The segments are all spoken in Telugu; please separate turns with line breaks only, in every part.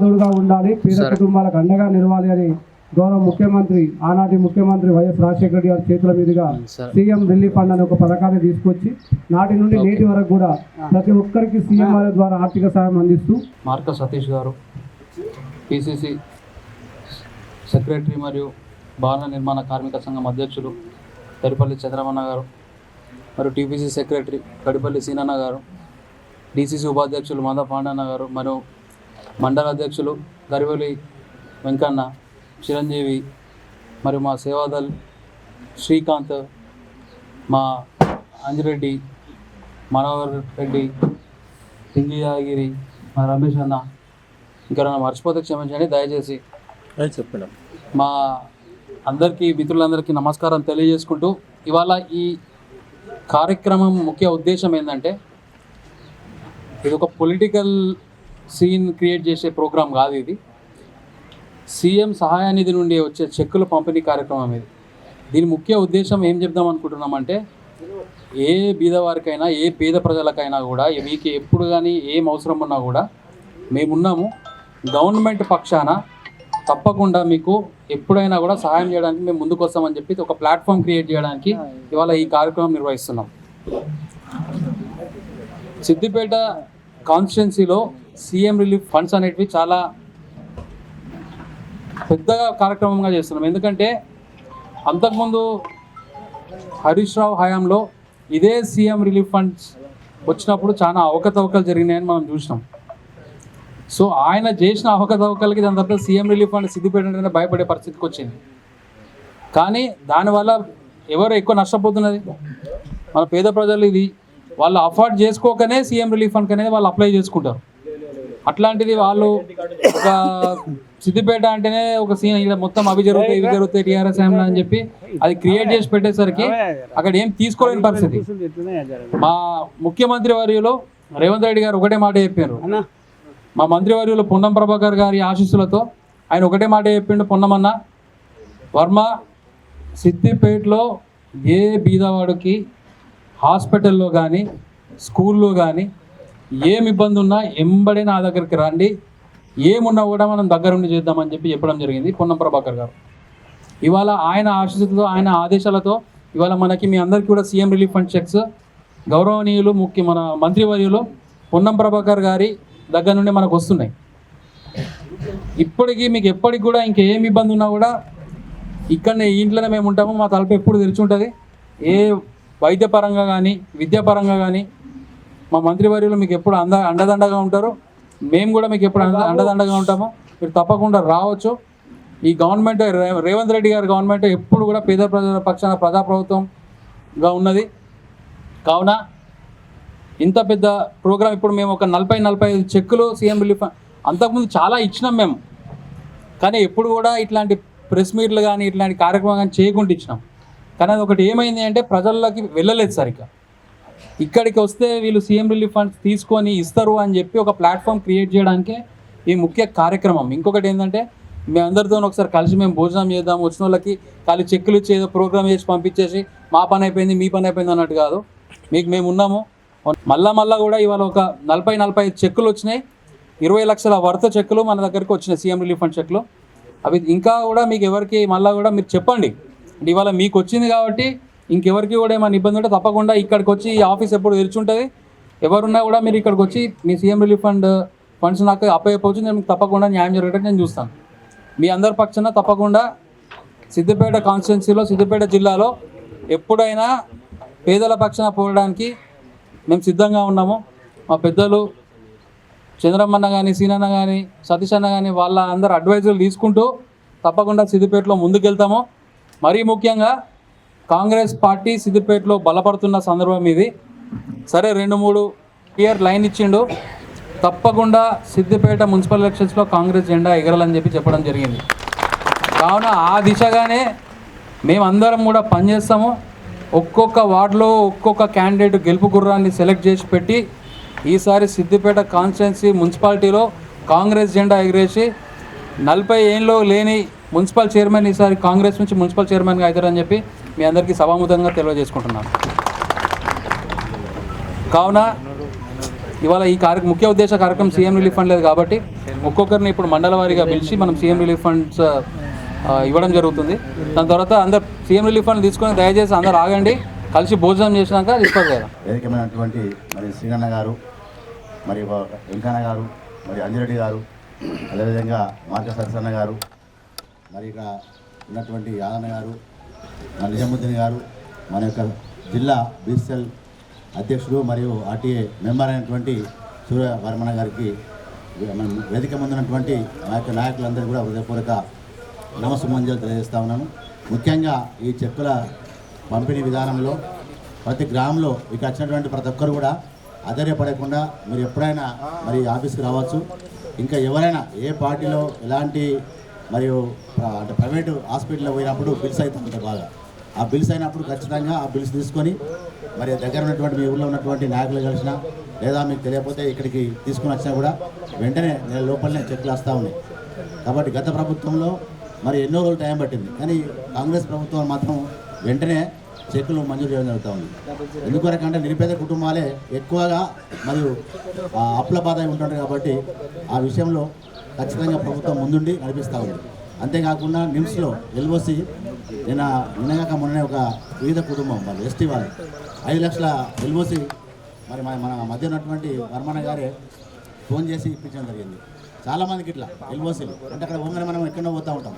తోడుగా ఉండాలి, పేద కుటుంబాలకు అండగా నిలవాలి అని గౌరవ ముఖ్యమంత్రి ఆనాటి ముఖ్యమంత్రి వైఎస్ రాజశేఖర రెడ్డి గారి చేతుల మీదుగా సీఎం రిలీఫ్ ఫండ్ అనే ఒక పథకాన్ని తీసుకొచ్చి నాటి నుండి నేటి వరకు కూడా ప్రతి ఒక్కరికి సీఎం వారి ద్వారా ఆర్థిక సాయం అందిస్తూ
మార్క సతీష్ గారు పిసిసి సెక్రటరీ మరియు భవన నిర్మాణ కార్మిక సంఘం అధ్యక్షులు కడిపల్లి చంద్రమన్న గారు మరియు టీపీసీ సెక్రటరీ కడిపల్లి సీనన్న గారు, డిసిసి ఉపాధ్యక్షులు మంద పాండన్న గారు మరియు మండల అధ్యక్షులు గరివెలి వెంకన్న, చిరంజీవి మరియు మా సేవాదల్ శ్రీకాంత్, మా అంజిరెడ్డి, మనోహర్ రెడ్డి, సింగియాగిరి, మా రమేష్ అన్న, ఇంకా నన్ను మర్చిపోతే క్షమించండి దయచేసి.
చెప్పండి.
మా అందరికీ మిత్రులందరికీ నమస్కారం తెలియజేసుకుంటూ, ఇవాళ ఈ కార్యక్రమం ముఖ్య ఉద్దేశం ఏంటంటే, ఇది ఒక పొలిటికల్ సీన్ క్రియేట్ చేసే ప్రోగ్రాం కాదు. ఇది సీఎం సహాయ నిధి నుండి వచ్చే చెక్కుల పంపిణీ కార్యక్రమం. దీని ముఖ్య ఉద్దేశం ఏం చెప్దాం అనుకుంటున్నామంటే, ఏ బీదవారికైనా ఏ పేద ప్రజలకైనా కూడా మీకు ఎప్పుడు కానీ ఏం అవసరం ఉన్నా కూడా మేమున్నాము. గవర్నమెంట్ పక్షాన తప్పకుండా మీకు ఎప్పుడైనా కూడా సహాయం చేయడానికి మేము ముందుకు వస్తామని చెప్పి ఒక ప్లాట్ఫామ్ క్రియేట్ చేయడానికి ఇవాళ ఈ కార్యక్రమం నిర్వహిస్తున్నాం. సిద్దిపేట కాన్స్టిట్యున్సీలో సీఎం రిలీఫ్ ఫండ్స్ అనేటివి చాలా పెద్ద కార్యక్రమంగా చేస్తున్నాం. ఎందుకంటే అంతకుముందు హరీష్ రావు హయాంలో ఇదే సీఎం రిలీఫ్ ఫండ్స్ వచ్చినప్పుడు చాలా అవకతవకలు జరిగినాయని మనం చూసినాం. సో ఆయన చేసిన అవకతవకలకి దాని తర్వాత సీఎం రిలీఫ్ ఫండ్ సిద్దిపేట అంటే భయపడే పరిస్థితికి వచ్చింది. కానీ దానివల్ల ఎవరు ఎక్కువ నష్టపోతున్నది? మన పేద ప్రజలు. ఇది వాళ్ళు అఫోర్డ్ చేసుకోకనే సీఎం రిలీఫ్ ఫండ్కి అనేది వాళ్ళు అప్లై చేసుకుంటారు. అట్లాంటిది వాళ్ళు ఒక సిద్దిపేట అంటేనే ఒక సీఎం ఇలా మొత్తం అవి జరుగుతాయి ఇవి జరుగుతాయి టీఆర్ఎస్ ఏమన్నా అని చెప్పి అది క్రియేట్ చేసి పెట్టేసరికి అక్కడ ఏం తీసుకోలేని పరిస్థితి. మా ముఖ్యమంత్రి వర్యులు రేవంత్ రెడ్డి గారు ఒకటే మాట చెప్పారు. మా మంత్రివర్యులు పొన్నం ప్రభాకర్ గారి ఆశీస్సులతో ఆయన ఒకటే మాట చెప్పిండు, పొన్నమన్న వర్మ సిద్దిపేటలో ఏ బీదవాడికి హాస్పిటల్లో కానీ స్కూల్లో కానీ ఏం ఇబ్బంది ఉన్నా ఎంబడే నా దగ్గరికి రండి, ఏమున్నా కూడా మనం దగ్గరుండి చేద్దామని చెప్పి చెప్పడం జరిగింది పొన్నం ప్రభాకర్ గారు. ఇవాళ ఆయన ఆశీస్సులతో ఆయన ఆదేశాలతో ఇవాళ మనకి మీ అందరికీ కూడా సీఎం రిలీఫ్ ఫండ్ చెక్స్ గౌరవనీయులు మన మంత్రివర్యులు పొన్నం ప్రభాకర్ గారి దగ్గర నుండి మనకు వస్తున్నాయి. ఇప్పటికీ మీకు ఎప్పటికి కూడా ఇంకేం ఇబ్బంది ఉన్నా కూడా ఇక్కడనే ఇంట్లోనే మేము ఉంటాము. మా తలుపు ఎప్పుడు తెరిచి ఉంటుంది. ఏ వైద్యపరంగా కానీ విద్యాపరంగా కానీ మా మంత్రివర్యులు మీకు ఎప్పుడు అండదండగా ఉంటారు. మేము కూడా మీకు ఎప్పుడు అండదండగా ఉంటాము. మీరు తప్పకుండా రావచ్చు. ఈ గవర్నమెంట్ రేవంత్ రెడ్డి గారి గవర్నమెంట్ ఎప్పుడు కూడా పేద ప్రజల పక్షాన ప్రజాప్రభుత్వంగా ఉన్నది. కావున ఇంత పెద్ద ప్రోగ్రాం ఇప్పుడు మేము ఒక 40-45 చెక్కులు సీఎం రిలీఫ్ అంతకుముందు చాలా ఇచ్చినాం మేము. కానీ ఎప్పుడు కూడా ఇట్లాంటి ప్రెస్ మీట్లు కానీ ఇట్లాంటి కార్యక్రమం కానీ చేయకుండా ఇచ్చినాం. కానీ అది ఒకటి ఏమైంది అంటే ప్రజల్లోకి వెళ్ళలేదు సరిగ్గా. ఇక్కడికి వస్తే వీళ్ళు సీఎం రిలీఫ్ ఫండ్స్ తీసుకొని ఇస్తారు అని చెప్పి ఒక ప్లాట్ఫామ్ క్రియేట్ చేయడానికే ఈ ముఖ్య కార్యక్రమం. ఇంకొకటి ఏంటంటే మీ అందరితో ఒకసారి కలిసి మేము భోజనం చేద్దాం, వచ్చిన వాళ్ళకి ఖాళీ చెక్కులు ఇచ్చి ఏదో ప్రోగ్రామ్ చేసి పంపించేసి మా పని అయిపోయింది మీ పని అయిపోయింది అన్నట్టు కాదు. మీకు మేము ఉన్నాము. మళ్ళా కూడా ఇవాళ ఒక 40-45 చెక్కులు వచ్చినాయి. 20 లక్షల వర్త చెక్కులు మన దగ్గరికి వచ్చినాయి సీఎం రిలీఫ్ ఫండ్ చెక్కులు. అవి ఇంకా కూడా మీకు ఎవరికి మళ్ళీ కూడా మీరు చెప్పండి. అంటే ఇవాళ మీకు వచ్చింది కాబట్టి ఇంకెవరికి కూడా ఏమైనా ఇబ్బంది ఉంటే తప్పకుండా ఇక్కడికి వచ్చి ఈ ఆఫీస్ ఎప్పుడు తెరిచి ఉంటుంది. ఎవరున్నా కూడా మీరు ఇక్కడికి వచ్చి మీ సీఎం రిలీఫ్ ఫండ్స్ నాకు అప్పయ్యపోవచ్చు, నేను మీకు తప్పకుండా న్యాయం జరిగేటట్టు నేను చూస్తాను. మీ అందరి పక్షాన తప్పకుండా సిద్దిపేట కాన్స్టిట్యున్సీలో సిద్దిపేట జిల్లాలో ఎప్పుడైనా పేదల పక్షాన పోవడానికి మేము సిద్ధంగా ఉన్నాము. మా పెద్దలు చంద్రమన్న కానీ సీనన్న కానీ సతీష్ అన్న కానీ వాళ్ళ అందరు అడ్వైజర్లు తీసుకుంటూ తప్పకుండా సిద్దిపేటలో ముందుకెళ్తాము. మరీ ముఖ్యంగా కాంగ్రెస్ పార్టీ సిద్దిపేటలో బలపడుతున్న సందర్భం ఇది. సరే 2-3 ఇయర్ లైన్ ఇచ్చిండు. తప్పకుండా సిద్దిపేట మున్సిపల్ ఎలక్షన్స్లో కాంగ్రెస్ జెండా ఎగరాలని చెప్పడం జరిగింది. కావున ఆ దిశగానే మేమందరం కూడా పనిచేస్తాము. ఒక్కొక్క వార్డులో ఒక్కొక్క క్యాండిడేట్ గెలుపు గుర్రాన్ని సెలెక్ట్ చేసి పెట్టి ఈసారి సిద్దిపేట కాన్స్టిట్యున్సీ మున్సిపాలిటీలో కాంగ్రెస్ జెండా ఎగిరేసి 40 ఏళ్ళు లేని మున్సిపల్ చైర్మన్ ఈసారి కాంగ్రెస్ నుంచి మున్సిపల్ చైర్మన్గా అవుతారని చెప్పి మీ అందరికీ సభాముఖంగా తెలియజేసుకుంటున్నాను. కావున ఇవాళ ఈ ముఖ్య ఉద్దేశ కార్యక్రమం సీఎం రిలీఫ్ ఫండ్ లేదు కాబట్టి ఒక్కొక్కరిని ఇప్పుడు మండల వారీగా పిలిచి మనం సీఎం రిలీఫ్ ఫండ్స్ ఇవ్వడం జరుగుతుంది. దాని తర్వాత అందరు సీఎం రిలీఫ్ ఫండ్ తీసుకొని దయచేసి అందరు ఆగండి, కలిసి భోజనం చేసినాక తీసుకోవాలి కదా.
వేదికమైనటువంటి మరి శ్రీనన్న గారు, మరి వెంకన్న గారు, మరి అంజిరెడ్డి గారు, అదేవిధంగా మార్క సరసన్న గారు, మరి ఇక ఉన్నటువంటి యాదన్న గారు, మరి నిజాముద్దీన్ గారు, మన యొక్క జిల్లా బీసీఎల్ అధ్యక్షుడు మరియు ఆర్టీఏ మెంబర్ అయినటువంటి సూర్య వర్మణ గారికి, మన వేదిక ముందున్నటువంటి మా యొక్క నాయకులందరూ కూడా హృదయపూర్వక నమస్సుమంజలు తెలియజేస్తా ఉన్నాను. ముఖ్యంగా ఈ చెక్కుల పంపిణీ విధానంలో ప్రతి గ్రామంలో ఇక వచ్చినటువంటి ప్రతి ఒక్కరు కూడా ఆశ్చర్యపడకుండా మీరు ఎప్పుడైనా మరి ఆఫీస్కి రావచ్చు. ఇంకా ఎవరైనా ఏ పార్టీలో ఎలాంటి మరియు అంటే ప్రైవేటు హాస్పిటల్లో పోయినప్పుడు బిల్స్ అయితే ఉంటాయి బాగా. ఆ బిల్స్ అయినప్పుడు ఖచ్చితంగా ఆ బిల్స్ తీసుకొని మరి దగ్గర ఉన్నటువంటి మీ ఊళ్ళో ఉన్నటువంటి నాయకులు కలిసినా లేదా మీకు తెలియకపోతే ఇక్కడికి తీసుకుని వచ్చినా కూడా వెంటనే నెల లోపలనే చెక్లు వస్తూ ఉన్నాయి. కాబట్టి గత ప్రభుత్వంలో మరి ఎన్నో రోజులు టైం పట్టింది, కానీ కాంగ్రెస్ ప్రభుత్వం మాత్రం వెంటనే చెక్కులు మంజూరు చేయడం జరుగుతూ ఉంది. ఎందుకొరకంటే నిరుపేద కుటుంబాలే ఎక్కువగా మరియు అప్పుల బాధ ఉంటుంటారు కాబట్టి ఆ విషయంలో ఖచ్చితంగా ప్రభుత్వం ముందుండి నడిపిస్తూ ఉంది. అంతేకాకుండా నిమ్స్లో ఎల్ఓసి నిన్నగాక మొన్ననే ఒక వివిధ కుటుంబం వాళ్ళు ఎస్టీ వాళ్ళు 5 లక్షల ఎల్ఓసి మరి మన మధ్య ఉన్నటువంటి వర్మణ గారే ఫోన్ చేసి ఇప్పించడం జరిగింది. చాలామందికి ఇట్లా ఎల్ఓసీలు అంటే అక్కడ పోగానే మనం ఎక్కడో పోతూ ఉంటాం.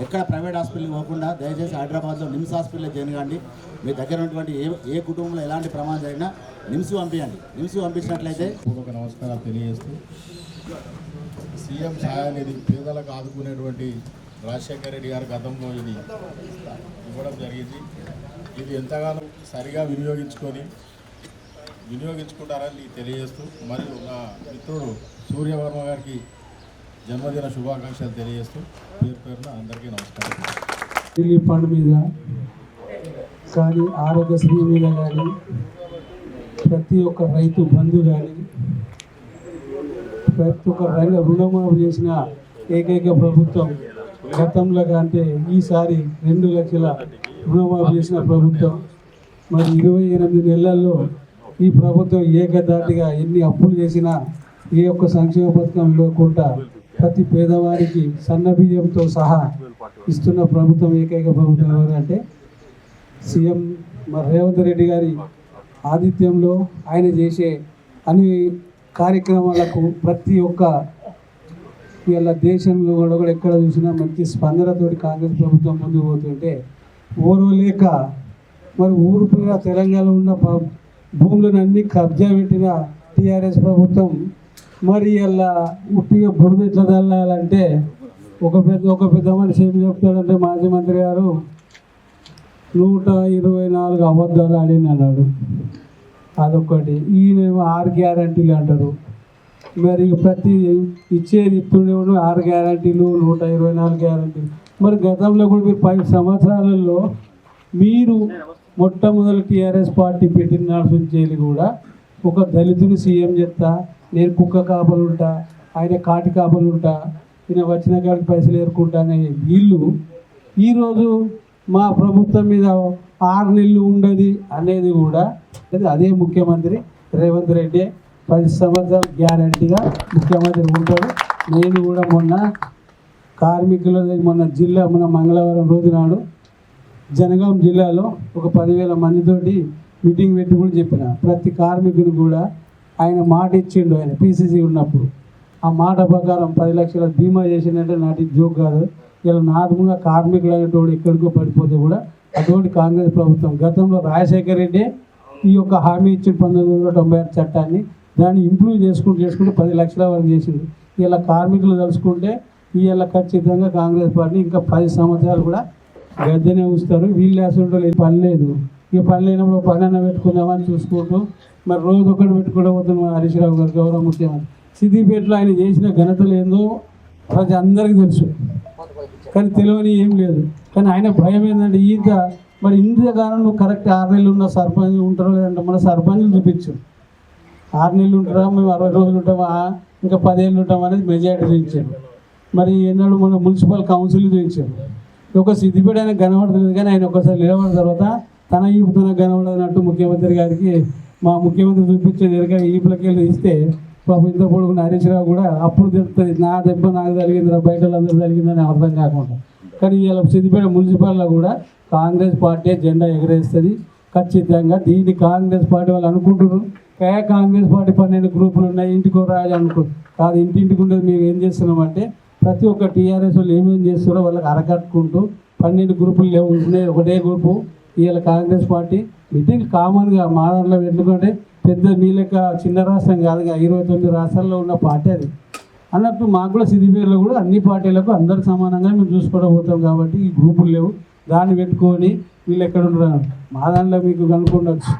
ఎక్కడ ప్రైవేట్ హాస్పిటల్కి పోకుండా దయచేసి హైదరాబాద్లో నిమ్స్ హాస్పిటల్లో జాయిన్ కాండి. మీ దగ్గర ఉన్నటువంటి ఏ కుటుంబంలో ఎలాంటి ప్రమాదం జరిగినా నిమ్స్ పంపించండి. నిమ్స్ పంపించినట్లయితే
పూర్వక నమస్కారాలు తెలియజేస్తూ, సీఎం సహాయనిధి పేదలకు ఆదుకునేటువంటి రాజశేఖర రెడ్డి గారి గతంలో ఇది ఇవ్వడం జరిగింది. ఇది ఎంతగానో సరిగా వినియోగించుకుంటారని తెలియజేస్తూ, మరియు నా మిత్రుడు సూర్యవర్మ గారికి జన్మదిన శుభాకాంక్షలు తెలియజేస్తూ పేరున అందరికీ నమస్కారం.
రిలీఫ్ ఫండ్ మీద కానీ, ఆరోగ్యశ్రీ మీద కానీ, ప్రతి ఒక్క రైతు బంధు కానీ, ప్రతి ఒక్క రుణమాఫీ చేసిన ఏకైక ప్రభుత్వం గతంలో అంటే ఈసారి 2 లక్షల రుణమాఫీ చేసిన ప్రభుత్వం. మరి 28 నెలల్లో ఈ ప్రభుత్వం ఏకదాటిగా ఎన్ని అప్పులు చేసినా ఏ ఒక్క సంక్షేమ పథకం లేకుండా ప్రతి పేదవారికి సన్న బియ్యంతో సహా ఇస్తున్న ప్రభుత్వం ఏకైక ప్రభుత్వం ఎవరంటే సీఎం రేవంత్ రెడ్డి గారి ఆతిథ్యంలో ఆయన చేసే అన్ని కార్యక్రమాలకు ప్రతి ఒక్క ఇలా దేశంలో కూడా ఎక్కడ చూసినా మంచి స్పందనతోటి కాంగ్రెస్ ప్రభుత్వం ముందుకు పోతుంటే ఓర్వలేక మరి ఊరు పేర తెలంగాణలో ఉన్న భూములను అన్ని కబ్జా పెట్టిన టీఆర్ఎస్ ప్రభుత్వం మరి ఇలా ఉట్టిగా బురద ఎట్లా చల్లాలంటే ఒక పెద్ద మనిషి ఏం చెప్తాడంటే మాజీ మంత్రి గారు 124 అబద్ధాలు ఆడినాడు. అదొకటి. ఈయనేమో 6 గ్యారంటీలు అంటారు. మరి ప్రతి ఇచ్చేది ఇస్తుండేవాడు 6 గ్యారంటీలు 124 గ్యారంటీలు. మరి గతంలో కూడా మీరు 10 సంవత్సరాలలో మీరు మొట్టమొదటి టీఆర్ఎస్ పార్టీ పెట్టిన నడిపించేది కూడా ఒక దళితుని సీఎం చేస్తా, నేను కుక్క కాపలు ఉంటా, ఆయన కాటి కాపలు ఉంటా, ఈయన వచ్చిన కాడికి పైసలు ఏరుకుంటా అనే వీళ్ళు ఈరోజు మా ప్రభుత్వం మీద 6 నెలలు ఉండదు అనేది కూడా అదే ముఖ్యమంత్రి రేవంత్ రెడ్డి 10 సంవత్సరాలు గ్యారంటీగా ముఖ్యమంత్రి ఉంటాడు. నేను కూడా మొన్న మొన్న మంగళవారం రోజు నాడు జనగాం జిల్లాలో ఒక 10,000 మందితోటి మీటింగ్ పెట్టి కూడా చెప్పిన ప్రతి కార్మికుని కూడా ఆయన మాట ఇచ్చిండు. ఆయన పీసీసీ ఉన్నప్పుడు ఆ మాట ప్రకారం 10 లక్షల బీమా చేసిందంటే నాటి జోక్ కాదు. ఇలా నార్మల్గా కార్మికులు అనేటోడు ఎక్కడికో పడిపోతే కూడా అటువంటి కాంగ్రెస్ ప్రభుత్వం గతంలో రాజశేఖర రెడ్డి ఈ యొక్క హామీ ఇచ్చిన 1996 చట్టాన్ని దాన్ని ఇంప్రూవ్ చేసుకుంటూ 10 లక్షల వరకు చేసింది. ఇలా కార్మికులు తలుచుకుంటే ఇలా ఖచ్చితంగా కాంగ్రెస్ పార్టీ ఇంకా 10 సంవత్సరాలు కూడా గద్దెనే ఉంచుతారు. వీళ్ళు అసలు పని లేదు. ఇక పని లేనప్పుడు పని అన్న పెట్టుకుందామని చూసుకుంటూ మరి రోజు ఒకటి పెట్టుకుంటూ పోతున్నాం. హరీష్ రావు గారు గౌరవ ముఖ్యమంత్రి సిద్దిపేటలో ఆయన చేసిన ఘనతలు ఏందో ప్రజ అందరికీ తెలుసు, కానీ తెలియని ఏం లేదు. కానీ ఆయన భయం ఏంటంటే మరి ఇంతకాలం నువ్వు కరెక్ట్ 6 నెలలు ఉన్న సర్పంచ్ ఉంటారో లేదంటే మన సర్పంచ్లు చూపించు. 6 నెలలు ఉంటారా, మేము 60 రోజులు ఉంటామా, ఇంకా 10 ఏళ్ళు ఉంటాం అనేది మెజారిటీ చూపించారు. మరి ఎన్నాడు మన మున్సిపల్ కౌన్సిల్ చూపించారు. ఒక సిద్దిపేట ఆయన కనబడలేదు, కానీ ఆయన ఒకసారి నిలబడిన తర్వాత తన ఈపుతన కనబడనట్టు ముఖ్యమంత్రి గారికి మా ముఖ్యమంత్రి చూపించే దగ్గర ఈపులకి వెళ్ళి ఇస్తే పాపం ఇంత పొడుగున్న హరీష్ రావు కూడా అప్పుడు తెలుస్తుంది నా దెబ్బ నాకు తగిలిందిరా బయట వాళ్ళందరూ తగిలిందని అర్థం కాకుండా. కానీ ఇలా సిద్దిపేట మున్సిపాల్లో కూడా కాంగ్రెస్ పార్టీ జెండా ఎగరేస్తుంది ఖచ్చితంగా. దీన్ని కాంగ్రెస్ పార్టీ వాళ్ళు అనుకుంటున్నారు కాంగ్రెస్ పార్టీ 12 గ్రూపులు ఉన్నాయి ఇంటికో రాజు కాదు. ఇంటింటికి ఉండేది మేము ఏం చేస్తున్నామంటే ప్రతి ఒక్క టీఆర్ఎస్ వాళ్ళు ఏమేమి చేస్తారో వాళ్ళకి అరకట్టుకుంటూ 12 గ్రూపులు లేవు ఉన్నాయి ఒకటే గ్రూపు. ఇవాళ కాంగ్రెస్ పార్టీ మీటింగ్ కామన్గా మా దాంట్లో ఎందుకంటే పెద్ద మీ లెక్క చిన్న రాష్ట్రం కాదుగా 29 రాష్ట్రాల్లో ఉన్న పార్టీ అది అన్నట్టు. మాకు కూడా సిద్దిపేటలో కూడా అన్ని పార్టీలకు అందరికి సమానంగా మేము చూసుకోవడం పోతాం కాబట్టి ఈ గ్రూపులు లేవు. దాన్ని పెట్టుకొని వీళ్ళు ఎక్కడ ఉండరు మా దాంట్లో మీకు కనుక్కుండొచ్చు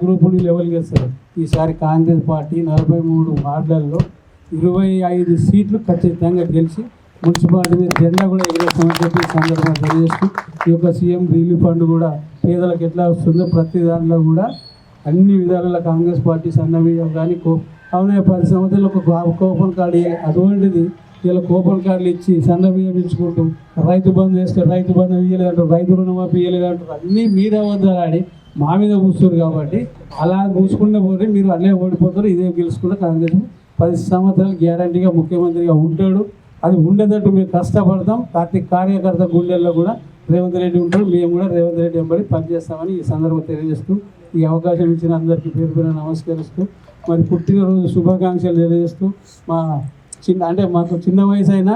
గ్రూపులు లెవెల్ చేస్తారు. ఈసారి కాంగ్రెస్ పార్టీ 43 వార్డులలో 25 సీట్లు ఖచ్చితంగా గెలిచి మున్సిపాలిటీ మీద జెండా కూడా ఎగరేస్తామని చెప్పి ఈ సందర్భంగా తెలియజేస్తూ ఈ యొక్క సీఎం రిలీఫ్ ఫండ్ కూడా పేదలకు ఎట్లా వస్తుందో ప్రతి దాంట్లో కూడా అన్ని విధాలలో కాంగ్రెస్ పార్టీ సన్నబియ్యం కానీ అవునే 10 సంవత్సరాలు ఒక కూపన్ కార్డు అటువంటిది ఇలా కూపన్ కార్డులు ఇచ్చి సన్నబియ్యం ఇచ్చుకుంటూ రైతు బంధు వేస్తే రైతు బంధు ఇయ్యలేదంటారు, రైతు రుణమాఫీ ఇయ్యలేదంటారు. అన్నీ మీరే వద్దాలు ఆడి మా మీద కూర్చోరు కాబట్టి అలా కూర్చుకుంటే పోతే మీరు అల్లే ఓడిపోతారు. ఇదే గెలుచుకుంటే కాంగ్రెస్ 10 సంవత్సరాలు గ్యారంటీగా ముఖ్యమంత్రిగా ఉంటాడు. అది ఉండేటట్టు మేము కష్టపడతాం. ప్రతి కార్యకర్త గుండెల్లో కూడా రేవంత్ రెడ్డి ఉంటాడు. మేము కూడా రేవంత్ రెడ్డి వెంబడి పనిచేస్తామని ఈ సందర్భంగా తెలియజేస్తూ ఈ అవకాశం ఇచ్చిన అందరికీ పేరు పేరు నమస్కరిస్తూ మరి పుట్టినరోజు శుభాకాంక్షలు తెలియజేస్తూ మాకు చిన్న వయసు అయినా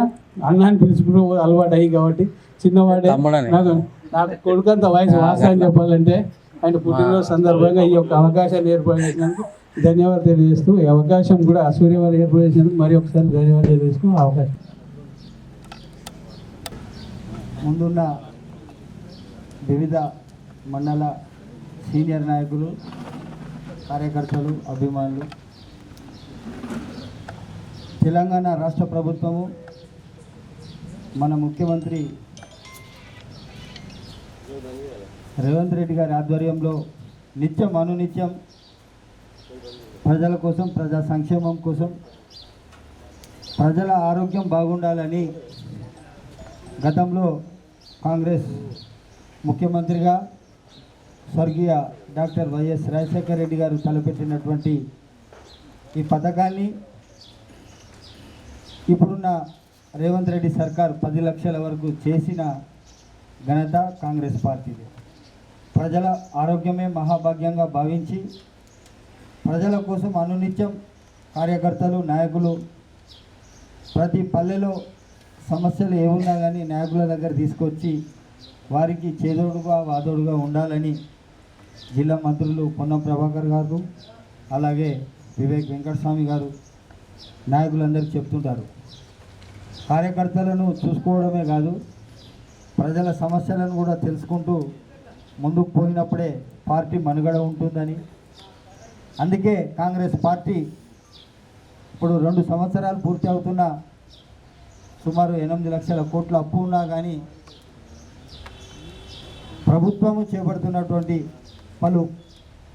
అన్నాన్ని పిలుచుకునే అలవాటు అయ్యి కాబట్టి చిన్నవాడే నాకు కొడుకంత వయసు వాస్తవం చెప్పాలంటే ఆయన పుట్టినరోజు సందర్భంగా ఈ యొక్క అవకాశాన్ని ఏర్పాటు చేసినందుకు ధన్యవాదాలు తెలియజేస్తూ ఈ అవకాశం కూడా సూర్యవారు ఏర్పాటు చేసినందుకు మరి ఒకసారి ధన్యవాదాలు తెలియజేస్తూ అవకాశం
ముందున్న వివిధ మండల సీనియర్ నాయకులు కార్యకర్తలు అభిమానులు తెలంగాణ రాష్ట్ర ప్రభుత్వము మన ముఖ్యమంత్రి రేవంత్ రెడ్డి గారి ఆధ్వర్యంలో నిత్యం అనునిత్యం ప్రజల కోసం ప్రజా సంక్షేమం కోసం ప్రజల ఆరోగ్యం బాగుండాలని గతంలో కాంగ్రెస్ ముఖ్యమంత్రిగా స్వర్గీయ డాక్టర్ వైఎస్ రాజశేఖర రెడ్డి గారు తలపెట్టినటువంటి ఈ పథకాన్ని ఇప్పుడున్న రేవంత్ రెడ్డి సర్కార్ 10 లక్షల వరకు చేసిన ఘనత కాంగ్రెస్ పార్టీది. ప్రజల ఆరోగ్యమే మహాభాగ్యంగా భావించి ప్రజల కోసం అనునిత్యం కార్యకర్తలు నాయకులు ప్రతి పల్లెలో సమస్యలు ఏమున్నా కానీ నాయకుల దగ్గర తీసుకొచ్చి వారికి చేదోడుగా వాదోడుగా ఉండాలని జిల్లా మంత్రులు పొన్నం ప్రభాకర్ గారు అలాగే వివేక్ వెంకటస్వామి గారు నాయకులందరికీ చెప్తుంటారు. కార్యకర్తలను చూసుకోవడమే కాదు ప్రజల సమస్యలను కూడా తెలుసుకుంటూ ముందుకు పోయినప్పుడే పార్టీ మనుగడ ఉంటుందని, అందుకే కాంగ్రెస్ పార్టీ ఇప్పుడు 2 సంవత్సరాలు పూర్తి అవుతున్న సుమారు 8 లక్షల కోట్ల అప్పు ఉన్నా కానీ ప్రభుత్వము చేపడుతున్నటువంటి పలు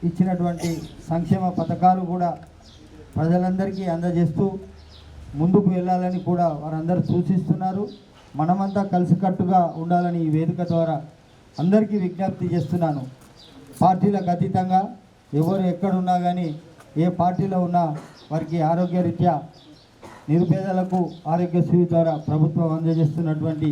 ఇచ్చినటువంటి సంక్షేమ పథకాలు కూడా ప్రజలందరికీ అందజేస్తూ ముందుకు వెళ్ళాలని కూడా వారందరూ సూచిస్తున్నారు. మనమంతా కలిసికట్టుగా ఉండాలని ఈ వేదిక ద్వారా అందరికీ విజ్ఞప్తి చేస్తున్నాను. పార్టీలకు అతీతంగా ఎవరు ఎక్కడున్నా కానీ ఏ పార్టీలో ఉన్నా వారికి ఆరోగ్యరీత్యా నిరుపేదలకు ఆరోగ్యశ్రీ ద్వారా ప్రభుత్వం అందజేస్తున్నటువంటి